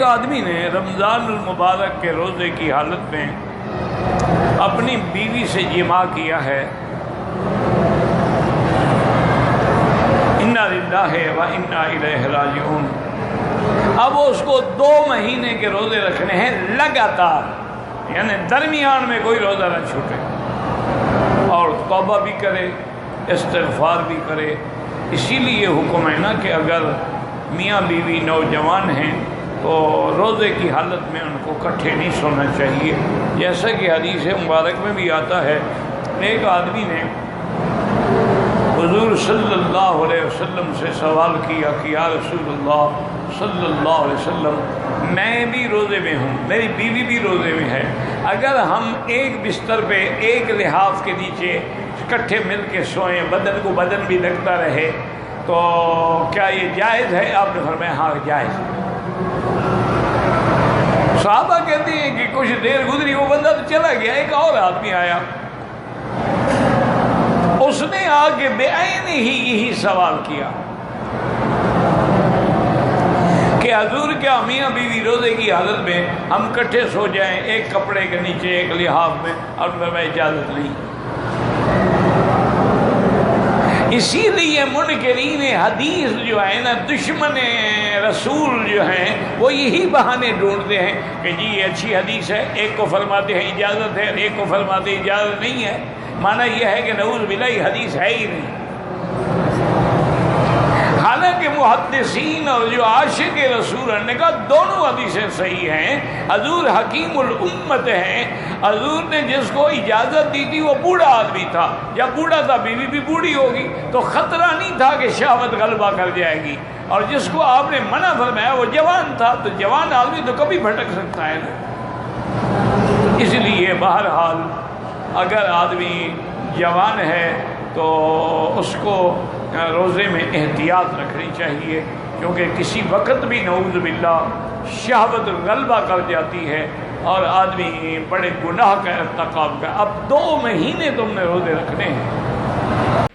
آدمی نے رمضان المبارک کے روزے کی حالت میں اپنی بیوی سے جماع کیا ہے، انا للہ و انا الیہ راجعون۔ اب اس کو 2 مہینے کے روزے رکھنے ہیں لگاتار، یعنی درمیان میں کوئی روزہ نہ چھوٹے، اور توبہ بھی کرے، استغفار بھی کرے۔ اسی لیے حکم ہے نا کہ اگر میاں بیوی نوجوان ہیں تو روزے کی حالت میں ان کو اکٹھے نہیں سونا چاہیے، جیسا کہ حدیث مبارک میں بھی آتا ہے۔ ایک آدمی نے حضور صلی اللہ علیہ وسلم سے سوال کیا کہ یا رسول اللہ صلی اللہ علیہ وسلم، میں بھی روزے میں ہوں، میری بیوی بھی روزے میں ہے، اگر ہم ایک بستر پہ ایک لحاف کے نیچے اکٹھے مل کے سوئیں، بدن کو بدن بھی لگتا رہے، تو کیا یہ جائز ہے؟ آپ نے فرمایا ہاں جائز ہے۔ صحابہ کہتے ہیں کہ کچھ دیر گزری، وہ بندہ تو چلا گیا، ایک اور آدمی آیا، اس نے آگے بے عین ہی یہی سوال کیا کہ حضور کیا میاں بیوی روزے کی حالت میں ہم کٹھے سو جائیں ایک کپڑے کے نیچے ایک لحاف میں؟ اور میں اجازت نہیں۔ اسی لیے منکرین حدیث جو ہے نا، دشمن رسول جو ہیں، وہ یہی بہانے ڈھونڈتے ہیں کہ جی یہ اچھی حدیث ہے، ایک کو فرماتے ہیں اجازت ہے، ایک کو فرماتے ہیں اجازت نہیں ہے۔ معنی یہ ہے کہ نعوذ باللہ یہ حدیث ہے ہی نہیں۔ حالانکہ محدثین اور جو عاشق رسول نے کہا دونوں حدیثیں صحیح ہیں، حضور حکیم الامت ہیں، حضور نے جس کو اجازت دی تھی وہ بوڑھا آدمی تھا، جب بوڑھا تھا بیوی بھی بوڑھی ہوگی تو خطرہ نہیں تھا کہ شہوت غلبہ کر جائے گی، اور جس کو آپ نے منع فرمایا وہ جوان تھا، تو جوان آدمی تو کبھی بھٹک سکتا ہے نا۔ اس لیے بہرحال اگر آدمی جوان ہے تو اس کو روزے میں احتیاط رکھنی چاہیے، کیونکہ کسی وقت بھی نعوذ باللہ شہوت غلبہ کر جاتی ہے اور آدمی بڑے گناہ کا ارتکاب کا۔ اب 2 مہینے تم نے روزے رکھنے ہیں۔